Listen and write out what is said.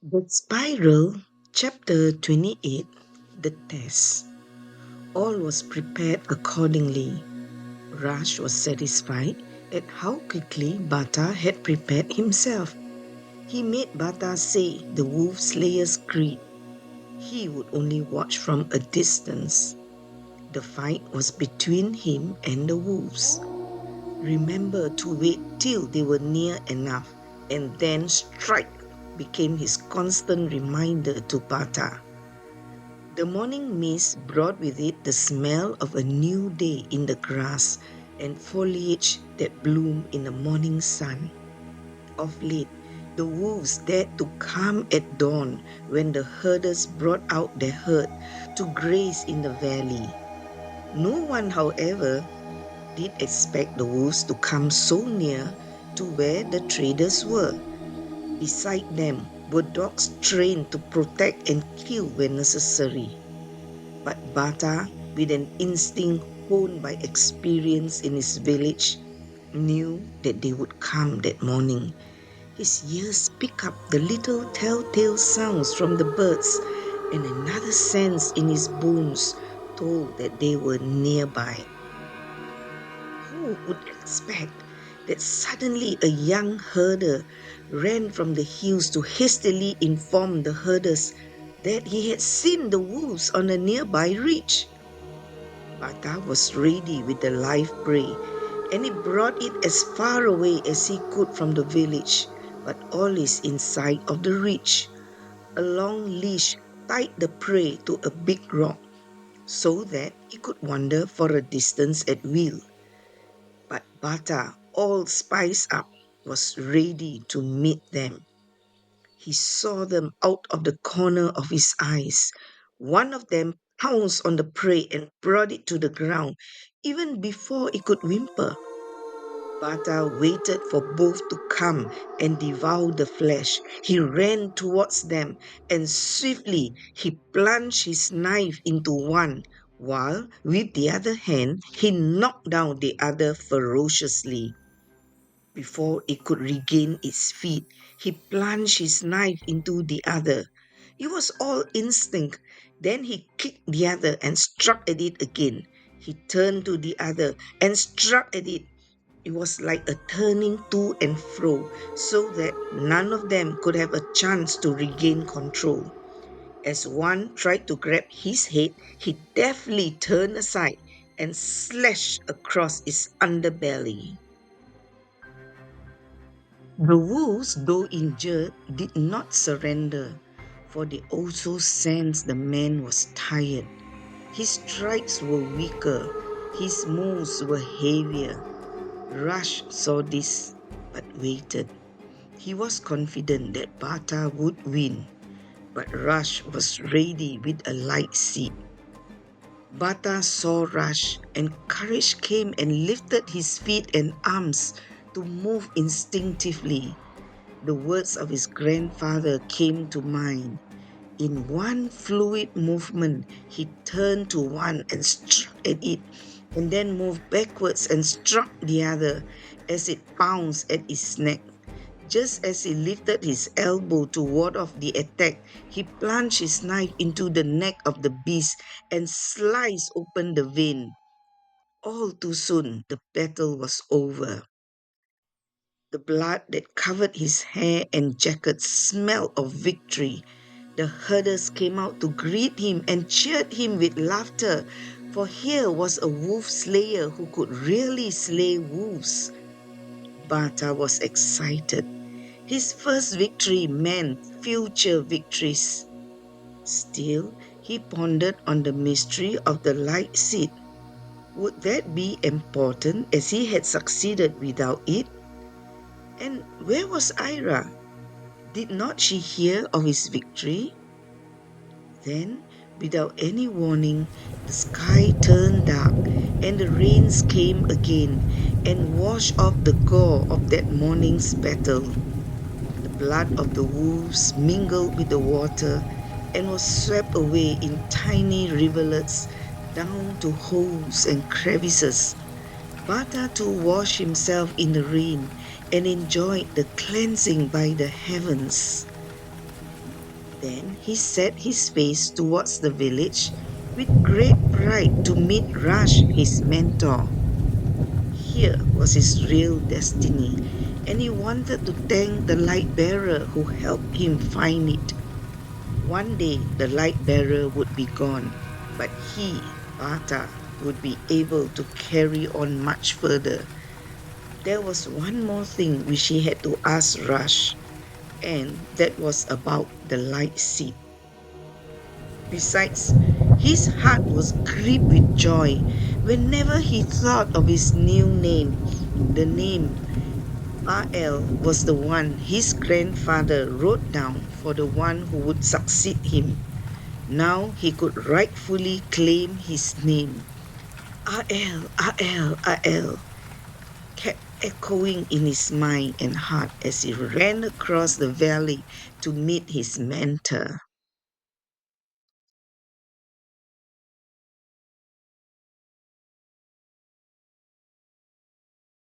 The Spiral, Chapter 28, The Test. All was prepared accordingly. Raj was satisfied at how quickly Bata had prepared himself. He made Bata say the wolf slayer's creed. He would only watch from a distance. The fight was between him and the wolves. Remember to wait till they were near enough and then strike became his constant reminder to Bata. The morning mist brought with it the smell of a new day in the grass and foliage that bloom in the morning sun. Of late, the wolves dared to come at dawn when the herders brought out their herd to graze in the valley. No one, however, did expect the wolves to come so near to where the traders were. Beside them were dogs trained to protect and kill when necessary. But Bata, with an instinct honed by experience in his village, knew that they would come that morning. His ears picked up the little telltale sounds from the birds, and another sense in his bones told that they were nearby. Who would expect that suddenly a young herder ran from the hills to hastily inform the herders that he had seen the wolves on a nearby ridge? Bata was ready with the live prey, and he brought it as far away as he could from the village, but always in sight of the ridge. A long leash tied the prey to a big rock so that he could wander for a distance at will. But Bata, all spiced up, was ready to meet them. He saw them out of the corner of his eyes. One of them pounced on the prey and brought it to the ground, even before it could whimper. Bata waited for both to come and devour the flesh. He ran towards them, and swiftly he plunged his knife into one, while with the other hand he knocked down the other ferociously. Before it could regain its feet, he plunged his knife into the other. It was all instinct. Then he kicked the other and struck at it again. He turned to the other and struck at it. It was like a turning to and fro, so that none of them could have a chance to regain control. As one tried to grab his head, he deftly turned aside and slashed across its underbelly. The wolves, though injured, did not surrender, for they also sensed the man was tired. His strikes were weaker, his moves were heavier. Rush saw this, but waited. He was confident that Bata would win, but Rush was ready with a light seat. Bata saw Rush, and courage came and lifted his feet and arms to move instinctively. The words of his grandfather came to mind. In one fluid movement, he turned to one and struck at it, and then moved backwards and struck the other as it pounced at his neck. Just as he lifted his elbow to ward off the attack, he plunged his knife into the neck of the beast and sliced open the vein. All too soon, the battle was over. The blood that covered his hair and jacket smelled of victory. The herders came out to greet him and cheered him with laughter, for here was a wolf slayer who could really slay wolves. Bata was excited. His first victory meant future victories. Still, he pondered on the mystery of the light seed. Would that be important as he had succeeded without it? And where was Ira? Did not she hear of his victory? Then, without any warning, the sky turned dark and the rains came again and washed off the gore of that morning's battle. The blood of the wolves mingled with the water and was swept away in tiny rivulets down to holes and crevices. Bata too washed himself in the rain and enjoyed the cleansing by the heavens. Then he set his face towards the village with great pride to meet Rush, his mentor. Here was his real destiny, and he wanted to thank the light bearer who helped him find it. One day the light bearer would be gone, but he, Bata, would be able to carry on much further. There was one more thing which he had to ask Rush, and that was about the light seed. Besides, his heart was gripped with joy whenever he thought of his new name. The name R.L. was the one his grandfather wrote down for the one who would succeed him. Now he could rightfully claim his name. R.L., R.L., R.L. kept echoing in his mind and heart as he ran across the valley to meet his mentor.